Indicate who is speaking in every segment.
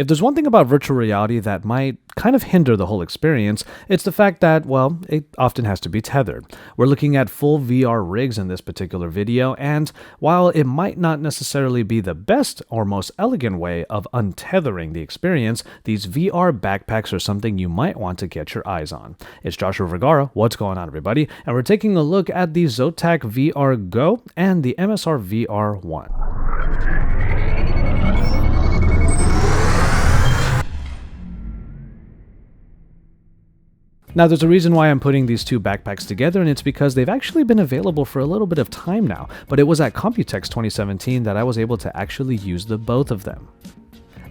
Speaker 1: If there's one thing about virtual reality that might kind of hinder the whole experience, it's the fact that, well, it often has to be tethered. We're looking at full VR rigs in this particular video, and while it might not necessarily be the best or most elegant way of untethering the experience, these VR backpacks are something you might want to get your eyes on. It's Josh Vergara, what's going on everybody, and we're taking a look at the ZOTAC VR Go and the MSI VR One. Now, there's a reason why I'm putting these two backpacks together, and it's because they've actually been available for a little bit of time now, but it was at Computex 2017 that I was able to actually use the both of them.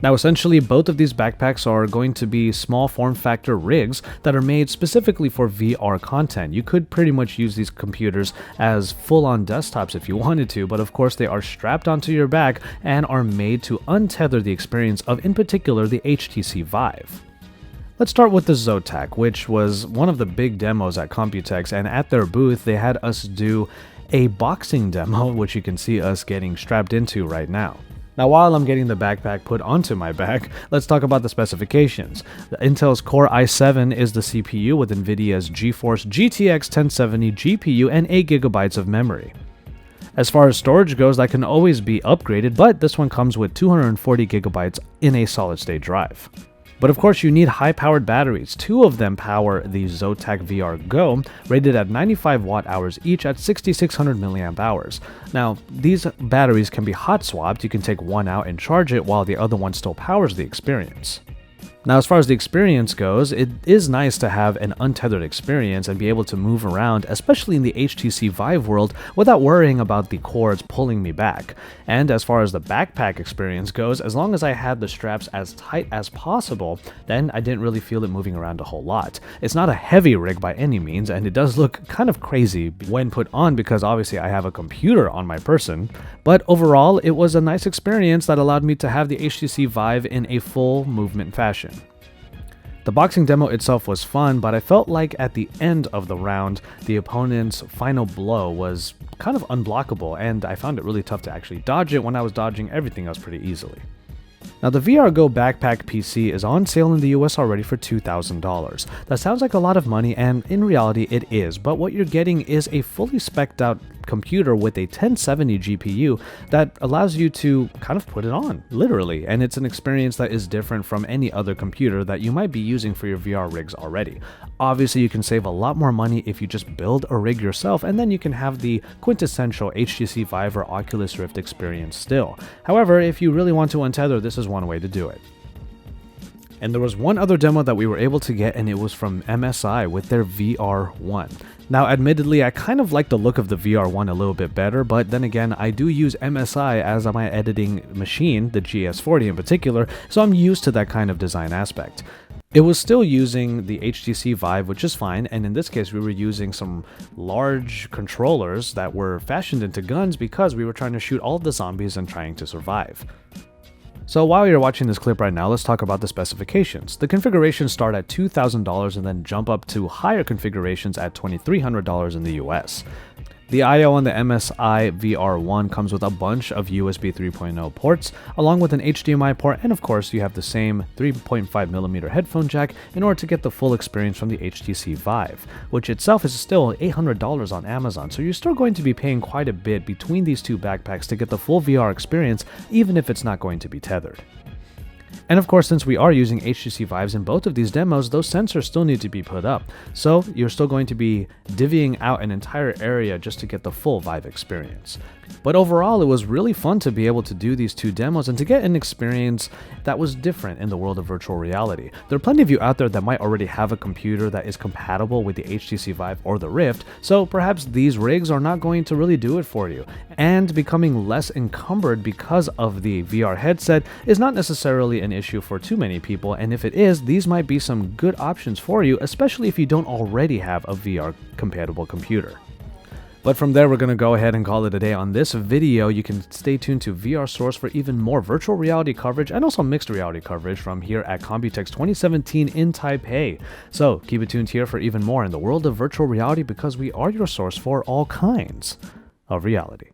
Speaker 1: Now, essentially, both of these backpacks are going to be small form factor rigs that are made specifically for VR content. You could pretty much use these computers as full-on desktops if you wanted to, but of course they are strapped onto your back and are made to untether the experience of, in particular, the HTC Vive. Let's start with the ZOTAC, which was one of the big demos at Computex, and at their booth they had us do a boxing demo, which you can see us getting strapped into right now. Now, while I'm getting the backpack put onto my back, let's talk about the specifications. The Intel's Core i7 is the CPU with NVIDIA's GeForce GTX 1070 GPU and 8GB of memory. As far as storage goes, that can always be upgraded, but this one comes with 240GB in a solid-state drive. But of course you need high-powered batteries. Two of them power the ZOTAC VR Go, rated at 95 watt-hours each at 6600 milliamp hours. Now, these batteries can be hot swapped. You can take one out and charge it while the other one still powers the experience. Now, as far as the experience goes, it is nice to have an untethered experience and be able to move around, especially in the HTC Vive world, without worrying about the cords pulling me back. And as far as the backpack experience goes, as long as I had the straps as tight as possible, then I didn't really feel it moving around a whole lot. It's not a heavy rig by any means, and it does look kind of crazy when put on because obviously I have a computer on my person, but overall it was a nice experience that allowed me to have the HTC Vive in a full movement fashion. The boxing demo itself was fun, but I felt like at the end of the round, the opponent's final blow was kind of unblockable, and I found it really tough to actually dodge it when I was dodging everything else pretty easily. Now, the VR Go Backpack PC is on sale in the US already for $2,000. That sounds like a lot of money, and in reality it is, but what you're getting is a fully spec'd out computer with a 1070 GPU that allows you to kind of put it on, literally, and it's an experience that is different from any other computer that you might be using for your VR rigs already. Obviously, you can save a lot more money if you just build a rig yourself, and then you can have the quintessential HTC Vive or Oculus Rift experience still. However, if you really want to untether, this is one way to do it. And there was one other demo that we were able to get, and it was from MSI with their VR One. Now, admittedly, I kind of like the look of the VR One a little bit better, but then again, I do use MSI as my editing machine, the GS40 in particular, so I'm used to that kind of design aspect. It was still using the HTC Vive, which is fine, and in this case we were using some large controllers that were fashioned into guns because we were trying to shoot all of the zombies and trying to survive. So while you're watching this clip right now, let's talk about the specifications. The configurations start at $2,000 and then jump up to higher configurations at $2,300 in the US. The I/O on the MSI VR One comes with a bunch of USB 3.0 ports, along with an HDMI port, and of course you have the same 3.5mm headphone jack in order to get the full experience from the HTC Vive, which itself is still $800 on Amazon, so you're still going to be paying quite a bit between these two backpacks to get the full VR experience, even if it's not going to be tethered. And of course, since we are using HTC Vives in both of these demos, those sensors still need to be put up. So you're still going to be divvying out an entire area just to get the full Vive experience. But overall, it was really fun to be able to do these two demos and to get an experience that was different in the world of virtual reality. There are plenty of you out there that might already have a computer that is compatible with the HTC Vive or the Rift, so perhaps these rigs are not going to really do it for you. And becoming less encumbered because of the VR headset is not necessarily an issue for too many people, and if it is, these might be some good options for you, especially if you don't already have a VR compatible computer. But from there, we're going to go ahead and call it a day on this video. You can stay tuned to VRSource for even more virtual reality coverage and also mixed reality coverage from here at Computex 2017 in Taipei. So keep it tuned here for even more in the world of virtual reality, because we are your source for all kinds of reality.